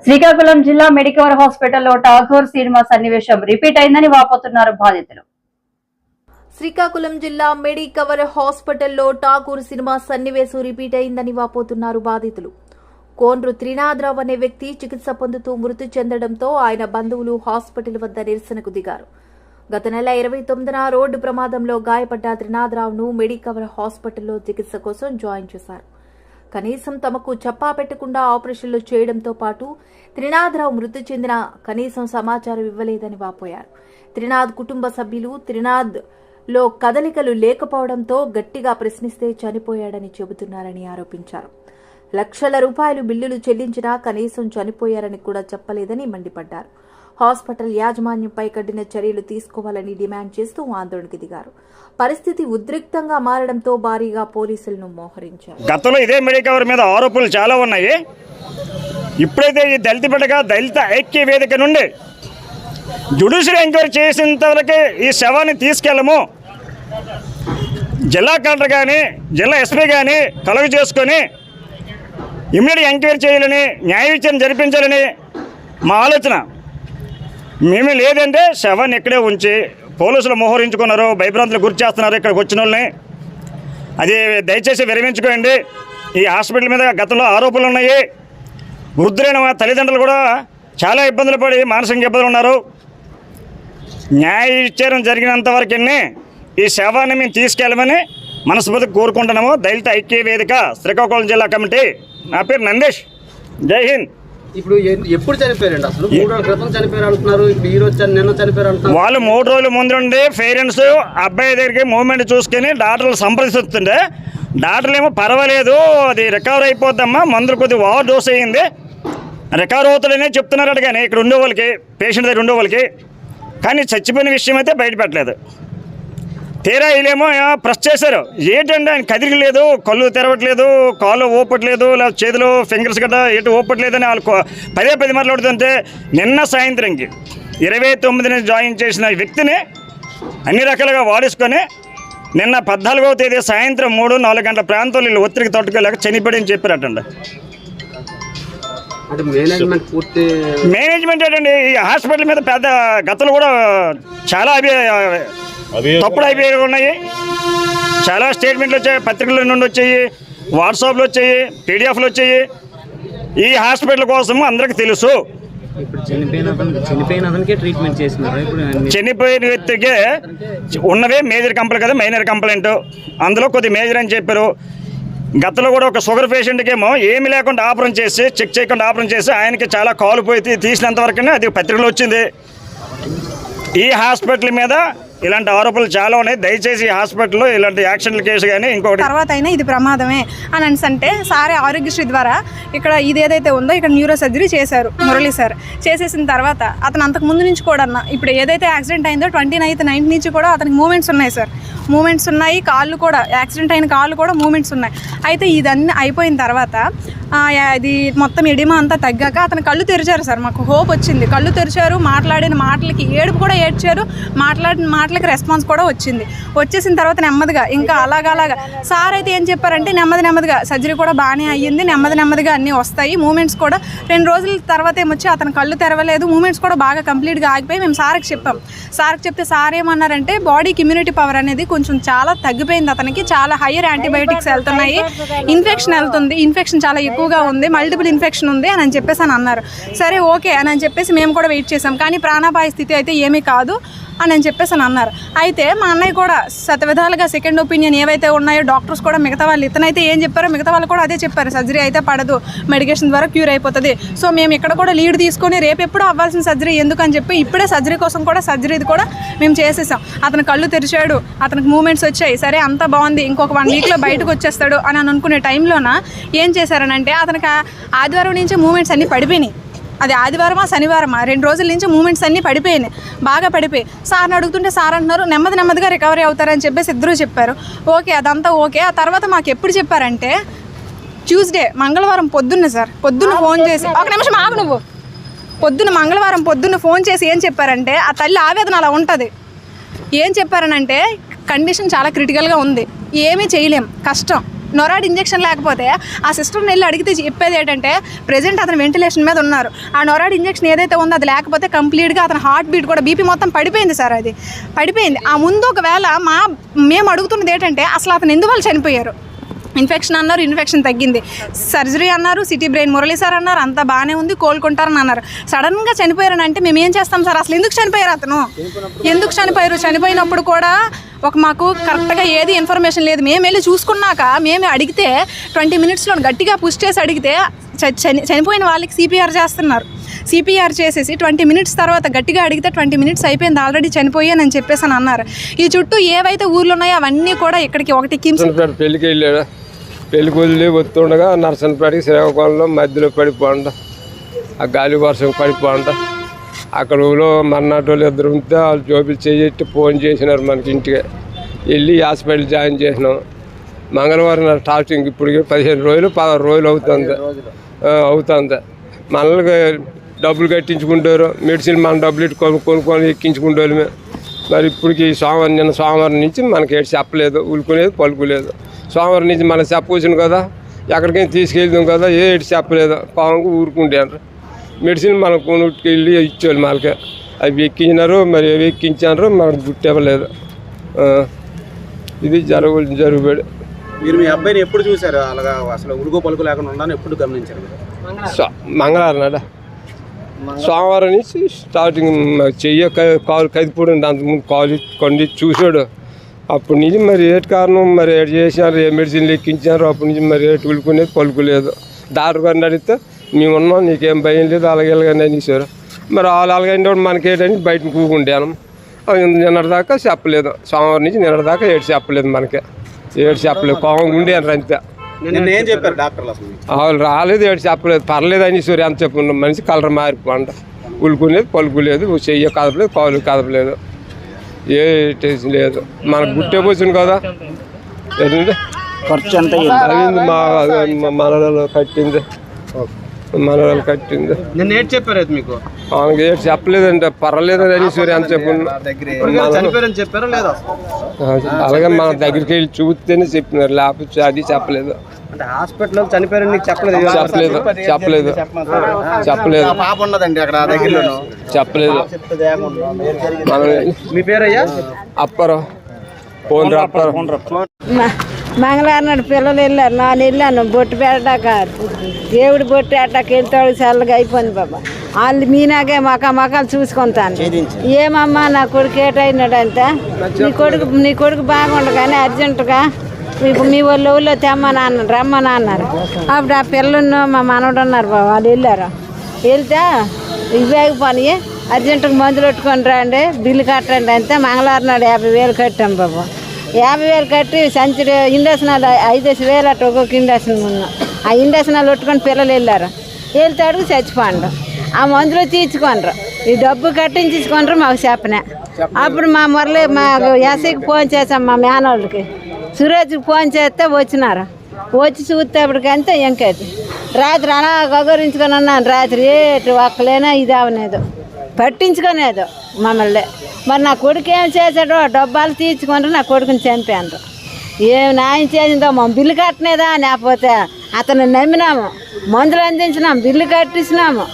శ్రీకాకుళం జిల్లా మెడికవర్ హాస్పిటల్లో ఠాగూర్ సినిమా సన్నివేశం రిపీట్ అయిందని వాపోతున్నారు బాధితులు. శ్రీకాకుళం జిల్లా మెడికవర్ హాస్పిటల్లో ఠాగూర్ సినిమా సన్నివేశం రిపీట్ అయిందని వాపోతున్నారు బాధితులు. కోన్రు త్రినాథరావు అనే వ్యక్తి చికిత్స పొందుతూ మృతి చెందడంతో ఆయన బంధువులు హాస్పిటల్ వద్ద నిరసనకు దిగారు. గత నెల 29న రోడ్డు ప్రమాదంలో గాయపడ్డ త్రినాథరావును మెడికవర్ హాస్పిటల్లో చికిత్స కోసం జాయిన్ చేశారు. కనీసం తమకు చెప్పా పెట్టకుండా ఆపరేషన్లు చేయడంతో పాటు త్రినాథరావు మృతి చెందిన కనీసం సమాచారం ఇవ్వలేదని వాపోయారు. త్రినాథ్ కుటుంబ సభ్యులు త్రినాథ్ లో కదలికలు లేకపోవడంతో గట్టిగా ప్రశ్నిస్తే చనిపోయాడని చెబుతున్నారని ఆరోపించారు. లక్షల రూపాయలు బిల్లులు చెల్లించినా కనీసం చనిపోయారని కూడా చెప్పలేదని మండిపడ్డారు. హాస్పిటల్ యాజమాన్యంపై కఠిన చర్యలు తీసుకోవాలని డిమాండ్ చేస్తూ ఆందోళనకు దిగారు. పరిస్థితి ఉద్రిక్తంగా మారడంతో భారీగా పోలీసులను మోహరించారు. గతంలో ఇదే మెడికవర్ మీద ఆరోపణలు చాలా ఉన్నాయి. ఇప్పుడైతే ఈ దళిత బిడ్డగా దళిత ఐక్య వేదిక నుండి జ్యుడిషియల్ ఎంక్వైరీ చేసేంత వరకే ఈ శవాన్ని తీసుకెళ్ళము, జిల్లా కలెక్టర్ కానీ జిల్లా ఎస్పీ కానీ కలుగు చేసుకొని ఇమ్మీడియట్ ఎంక్వైరీ చేయాలని, న్యాయ విచారణ జరిపించాలని మా ఆలోచన. మేమే లేదంటే శవాన్ని ఇక్కడే ఉంచి పోలీసులు మోహరించుకున్నారు, భయభ్రాంతులు గురి చేస్తున్నారు ఇక్కడికి వచ్చిన వాళ్ళని. అది దయచేసి విరమించుకోండి. ఈ హాస్పిటల్ మీద గతంలో ఆరోపణలు ఉన్నాయి. వృద్ధులైన తల్లిదండ్రులు కూడా చాలా ఇబ్బందులు పడి మానసిక ఇబ్బందులు ఉన్నారు. న్యాయ విచారణ జరిగినంత వరకు ఈ శవాన్ని మేము తీసుకెళ్ళమని మనస్ఫూర్తిగా కోరుకుంటున్నాము. దళిత ఐక్య వేదిక శ్రీకాకుళం జిల్లా కమిటీ. నా పేరు నందేష్. జై హింద్. ఇప్పుడు ఎప్పుడు చనిపోయారండి? అసలు 3 రోజుల క్రితం చనిపోయారు అంటున్నారు, ఇప్పుడు ఈ రోజు నిన్న చనిపోయారు అంటున్నారు. వాళ్ళు 3 రోజుల ముందు నుండి పేరెంట్స్ అబ్బాయి దగ్గరికి మూవ్మెంట్ చూసుకొని డాక్టర్లు సంప్రదిస్తుండే, డాక్టర్లు ఏమో పర్వాలేదు, అది రికవర్ అయిపోద్దమ్మా, మందులు కొద్దిగా ఓవర్ డోస్ అయ్యింది, రికవర్ అవుతాడనే చెప్తున్నారట. కానీ ఇక్కడ ఉండే వాళ్ళకి, పేషెంట్ దగ్గర ఉండే వాళ్ళకి, కానీ చచ్చిపోయిన విషయం అయితే బయటపెట్టలేదు. తీరా వీళ్ళేమో ప్రెస్ చేశారు. ఏంటంటే ఆయన కదిలిలేదు, కళ్ళు తెరవట్లేదు, కాళ్ళు ఊపట్లేదు, లేదా చేతులు ఫింగర్స్ గట్రా ఎటు ఊపట్లేదని వాళ్ళు 10 మాట్లాడుతుంటే నిన్న సాయంత్రంకి 29ని జాయిన్ చేసిన వ్యక్తిని అన్ని రకాలుగా వాడేసుకొని నిన్న 14వ తేదీ సాయంత్రం 3-4 గంటల ప్రాంతంలో వీళ్ళు ఒత్తిడికి తట్టుకోలేక చనిపోయాడని చెప్పారటండి. మేనేజ్మెంట్ ఏంటండి, ఈ హాస్పిటల్ మీద పెద్ద గతంలో కూడా చాలా తప్పుడు అభియోగాలు ఉన్నాయి. చాలా స్టేట్మెంట్లు వచ్చాయి, పత్రికల నుండి వచ్చాయి, వాట్సాప్లు వచ్చాయి, పీడిఎఫ్లు వచ్చాయి. ఈ హాస్పిటల్ కోసం అందరికీ తెలుసు. చనిపోయిన వ్యక్తికి ఉన్నవే మేజర్ కంప్లైంట్ కదా, మైనర్ కంప్లైంట్. అందులో కొద్ది మేజర్ అని చెప్పారు. గతంలో కూడా ఒక షుగర్ పేషెంట్కి ఏమో ఏమి లేకుండా ఆపరేషన్ చేసి, చెక్ చేయకుండా ఆపరేషన్ చేసి ఆయనకి చాలా కాలు పోయి తీసినంత వరకునే అది పత్రికలో వచ్చింది. ఈ హాస్పిటల్ మీద ఇలాంటి ఆరోపణలు చాలా ఉన్నాయి. దయచేసి ఈ హాస్పిటల్లో ఇలాంటి యాక్సిడెంట్ కేసు కానీ ఇంకొకటి తర్వాత అయినా ఇది ప్రమాదమే అని అంటే సారే ఆరోగ్యశ్రీ ద్వారా ఇక్కడ ఇది ఏదైతే ఉందో ఇక్కడ న్యూరో సర్జరీ చేశారు మురళి సార్. చేసేసిన తర్వాత అతను అంతకు ముందు నుంచి కూడా ఇప్పుడు ఏదైతే యాక్సిడెంట్ అయిందో 29th నుంచి కూడా అతనికి మూమెంట్స్ ఉన్నాయి సార్, మూమెంట్స్ ఉన్నాయి. కాళ్ళు కూడా యాక్సిడెంట్ అయిన కాళ్ళు కూడా మూమెంట్స్ ఉన్నాయి. అయితే ఇదన్నీ అయిపోయిన తర్వాత ఇది మొత్తం ఎడిమా అంతా తగ్గాక అతను కళ్ళు తెరిచారు సార్. మాకు హోప్ వచ్చింది. కళ్ళు తెరిచారు, మాట్లాడిన మాటలకి ఏడుపు కూడా ఏడ్చారు, మాట్లాడిన మాటలకి రెస్పాన్స్ కూడా వచ్చింది. వచ్చేసిన తర్వాత నెమ్మదిగా ఇంకా అలాగా సార్ అయితే ఏం చెప్పారంటే నెమ్మదిగా సర్జరీ కూడా బాగానే అయ్యింది, నెమ్మదిగా అన్నీ వస్తాయి, మూమెంట్స్ కూడా 2 రోజుల తర్వాత ఏమొచ్చి అతను కళ్ళు తెరవలేదు, మూమెంట్స్ కూడా బాగా కంప్లీట్గా ఆగిపోయి మేము సార్కి చెప్పాం. సార్కి చెప్తే సార్ ఏమన్నారంటే బాడీకి ఇమ్యూనిటీ పవర్ అనేది కొంచెం చాలా తగ్గిపోయింది, అతనికి చాలా హైయర్ యాంటీబయాటిక్స్ వెళ్తున్నాయి, ఇన్ఫెక్షన్ వెళ్తుంది, ఇన్ఫెక్షన్ చాలా ఎక్కువగా ఉంది, మల్టిపుల్ ఇన్ఫెక్షన్ ఉంది అని చెప్పేసి అన్నారు. సరే ఓకే అని చెప్పేసి మేము కూడా వెయిట్ చేసాం. కానీ ప్రాణాపాయ స్థితి అయితే ఏమీ కాదు అని చెప్పేసి అన్నారు. అయితే మా అన్నయ్య కూడా శతవిధాలుగా సెకండ్ ఒపీనియన్ ఏవైతే ఉన్నాయో డాక్టర్స్ కూడా మిగతా వాళ్ళు ఇతనైతే ఏం చెప్పారో మిగతా వాళ్ళు కూడా అదే చెప్పారు, సర్జరీ అయితే పడదు, మెడికేషన్ ద్వారా క్యూర్ అయిపోతుంది. సో మేము ఇక్కడ కూడా లీడ్ తీసుకొని రేపు ఎప్పుడూ అవ్వాల్సిన సర్జరీ ఎందుకని చెప్పి ఇప్పుడే సర్జరీ కోసం కూడా సర్జరీది కూడా మేము చేసేసాం. అతను కళ్ళు తెరిచాడు, అతనికి మూమెంట్స్ వచ్చాయి, సరే అంతా బాగుంది, ఇంకొక 1 వీక్లో బయటకు వచ్చేస్తాడు అని అనుకునే టైంలోన ఏం చేశారనంటే అతనికి ఆదివారం నుంచి మూమెంట్స్ అన్నీ పడిపోయినాయి. అది ఆదివారమా శనివారమా 2 రోజుల నుంచి మూమెంట్స్ అన్నీ పడిపోయినాయి, బాగా పడిపోయి. సార్ని అడుగుతుంటే సార్ అంటున్నారు నెమ్మదిగా రికవరీ అవుతారని చెప్పేసి ఇద్దరు చెప్పారు. ఓకే అదంతా ఓకే. ఆ తర్వాత మాకు ఎప్పుడు చెప్పారంటే ట్యూస్డే మంగళవారం పొద్దున్న సార్, పొద్దున్న ఫోన్ చేసి ఒక నిమిషం ఆగు నువ్వు, మంగళవారం పొద్దున్న ఫోన్ చేసి ఏం చెప్పారంటే ఆ తల్లి ఆవేదన అలా ఉంటుంది. ఏం చెప్పారనంటే కండిషన్ చాలా క్రిటికల్గా ఉంది, ఏమీ చేయలేం, కష్టం, నొరాడ్ ఇంజెక్షన్ లేకపోతే ఆ సిస్టర్ని వెళ్ళి అడిగితే చెప్పేది ఏంటంటే ప్రెజెంట్ అతను వెంటిలేషన్ మీద ఉన్నారు, ఆ నొరాడ్ ఇంజెక్షన్ ఏదైతే ఉందో అది లేకపోతే కంప్లీట్గా అతని హార్ట్ బీట్ కూడా బీపీ మొత్తం పడిపోయింది సార్, అది పడిపోయింది. ఆ ముందు ఒకవేళ మేము అడుగుతున్నది ఏంటంటే అసలు అతను ఎందువల్ల చనిపోయారు? ఇన్ఫెక్షన్ అన్నారు, ఇన్ఫెక్షన్ తగ్గింది, సర్జరీ అన్నారు, సిటీ బ్రెయిన్ మురళి సార్ అన్నారు, అంతా బాగానే ఉంది, కోలుకుంటారని అన్నారు. సడన్గా చనిపోయారని అంటే మేము ఏం చేస్తాం సార్? అసలు ఎందుకు చనిపోయారు అతను? ఎందుకు చనిపోయారు? చనిపోయినప్పుడు కూడా మాకు కరెక్ట్గా ఏది ఇన్ఫర్మేషన్ లేదు. మేము వెళ్ళి చూసుకున్నాక మేము అడిగితే 20 minutesలో గట్టిగా పుష్ చేసి అడిగితే చనిపోయిన వాళ్ళకి సిపిఆర్ చేస్తున్నారు. సిపిఆర్ చేసేసి 20 minutes తర్వాత గట్టిగా అడిగితే 20 minutes అయిపోయింది, ఆల్రెడీ చనిపోయానని చెప్పేసి అని అన్నారు. ఈ చుట్టూ ఏవైతే ఊర్లు ఉన్నాయో అవన్నీ కూడా ఇక్కడికి ఒకటి పెళ్ళికి వెళ్ళాడు, పెళ్ళికి వదిలి వస్తుండగా నర్సన్పేటకి శ్రీకాకుళంలో మధ్యలో పడిపోండ, ఆ గాలి వర్షం పడిపోండ. అక్కడ ఊళ్ళో మర్నాటి వాళ్ళు ఇద్దరు ఉంటే వాళ్ళు జోబులు చేయట్టి ఫోన్ చేసినారు మనకి ఇంటికి. వెళ్ళి హాస్పిటల్ జాయిన్ చేసినాం. మంగళవారం టాస్టింగ్ ఇప్పుడు 15 రోజులు 16 రోజులు అవుతుంది. మనల్ని డబ్బులు కట్టించుకుంటారు, మెడిసిన్ మన డబ్బులు ఇటు కొనుక్కొని ఎక్కించుకుంటారు. మరి ఇప్పటికి నిన్న సోమవారం నుంచి మనకి ఏడు చెప్పలేదు, ఉలుకులేదు పలుకులేదు. సోమవారం నుంచి మనకు చెప్పవచ్చును కదా, ఎక్కడికైనా తీసుకెళ్తాం కదా, ఏడు చెప్పలేదు, పావంగా ఊరుకుంటారు. మెడిసిన్ మనం కొనుక్కి వెళ్ళి ఇచ్చేవాళ్ళు మనకి, అవి ఎక్కించినారు, మరి అవి ఎక్కించారు, మనకు గుర్తివ్వలేదు. ఇది జరుగుబడి. మీరు మీ అబ్బాయిని ఎప్పుడు చూసారు? అలాగా అసలు ఉలుగు పలుకు లేకుండా ఉన్నాను ఎప్పుడు గమనించారు? మంగళవారం నాడ సోమవారం నుంచి స్టార్టింగ్ కాలు కదిపోడు, అంతకుముందు కాలు కొండి చూసాడు. అప్పటి నుంచి మరి ఏటి కారణం, మరి ఏడు చేసినారు, ఏ మెడిసిన్లు ఎక్కించారు, అప్పటి నుంచి మరి ఏటు ఉలుకునేది పలుకులేదు. డాక్టర్ గారిని అడిగితే మేమున్నాం, నీకేం భయం లేదు, అలాగేలాగని అనేసారు. మరి వాళ్ళు అలాగైన మనకేటని బయట కూకుంటాను. నిన్నటిదాకా చెప్పలేదు, సోమవారం నుంచి నిన్నటిదాకా ఏడు చెప్పలేదు, మనకి ఏడు చెప్పలేదు, కోపం ఉండేది అంతే. ఏం చెప్పారు డాక్టర్లు? వాళ్ళు రాలేదు, ఏడు చెప్పలేదు, పర్లేదు అనేసారు. ఎంత చెప్పుకున్నాం, మనిషి కలర్ మారిపోండ, ఉలుకునేది పలుకులేదు, చెయ్య కదపలేదు, కాలు కదపలేదు, ఏ టెన్షన్ లేదు. మనకు గుట్టే పోతుంది కదా, ఏంటంటే ఖర్చు ఎంత అయింది. మా మనవరాలు కట్టింది, మనవరాలు కట్టింది. నిన్న ఏడు చెప్పారు అయితే మీకు? మనకి ఏడు చెప్పలేదంటే పర్వాలేదని అనేసారు. ఎంత చనిపోయారని చెప్పారా లేదా? అలాగే మన దగ్గరికి వెళ్ళి చూస్తేనే చెప్పినారు, లేకపోతే అది చెప్పలేదు. అంటే హాస్పిటల్లో చనిపోయారని నీకు చెప్పలేదు? చెప్పలేదు పాప ఉన్నదండి అక్కడ దగ్గరలో, చెప్పలేదు. మీ పేరయ్యా? అప్పారావు, ఫోన్ అప్పారావు. మంగళవారం నాడు పిల్లలు వెళ్ళారు, నేను వెళ్ళాను బొట్టు పెట్టాక, దేవుడి బొట్టు పెట్టాక వెళ్తాడు, చల్లగా అయిపోయింది బాబా. వాళ్ళు మీనాగే మకాలు చూసుకుంటాను. ఏమమ్మా నా కొడుకు ఏటైనాడంటే, నీ కొడుకు బాగుండు కానీ అర్జెంటుగా మీ ఊళ్ళో తెమ్మని అన్నారు, రమ్మని అన్నారు. అప్పుడు ఆ పిల్లలు మా మనవడు ఉన్నారు బాబా, వాళ్ళు వెళ్ళారు. వెళ్తే ఇవేగిపోయి అర్జెంటుగా మందులు పెట్టుకొని రండి, బిల్లు కట్టండి అంతే. మంగళవారం నాడు 50,000 కట్టాం బాబా. 50,000 కట్టి సంచులు ఇండక్షనాలు 5,000 అట్ట ఒక్కొక్క ఇండక్షన్ ఉన్నాం. ఆ ఇండక్షనాలు పెట్టుకొని పిల్లలు వెళ్ళారు. వెళ్తే అడుగు చచ్చిపోండ్రు, ఆ మందులో తీర్చుకోండ్రు, ఈ డబ్బు కట్టించుకోండ్రు మాకు చెప్పనే. అప్పుడు మా మురళి ఎస్ఐకి ఫోన్ చేసాం, మా మేనోళ్ళకి సురేష్కి ఫోన్ చేస్తే వచ్చినారు. వచ్చి చూస్తేప్పటికంతే ఇంకది రాత్రి అలా గగరించుకొని ఉన్నాను. రాత్రి ఏటు ఒక్కలేనా ఇది అవనేదు పట్టించుకునేదు మమ్మల్ని. మరి నా కొడుకు ఏం చేశాడో డబ్బాలు తీర్చుకుంటారు, నా కొడుకుని చంపాను. ఏం న్యాయం చేసిందో మా బిల్లు కట్టనేదా, లేకపోతే అతను నమ్మినాము, మందులు అందించినాము, బిల్లు కట్టించినాము.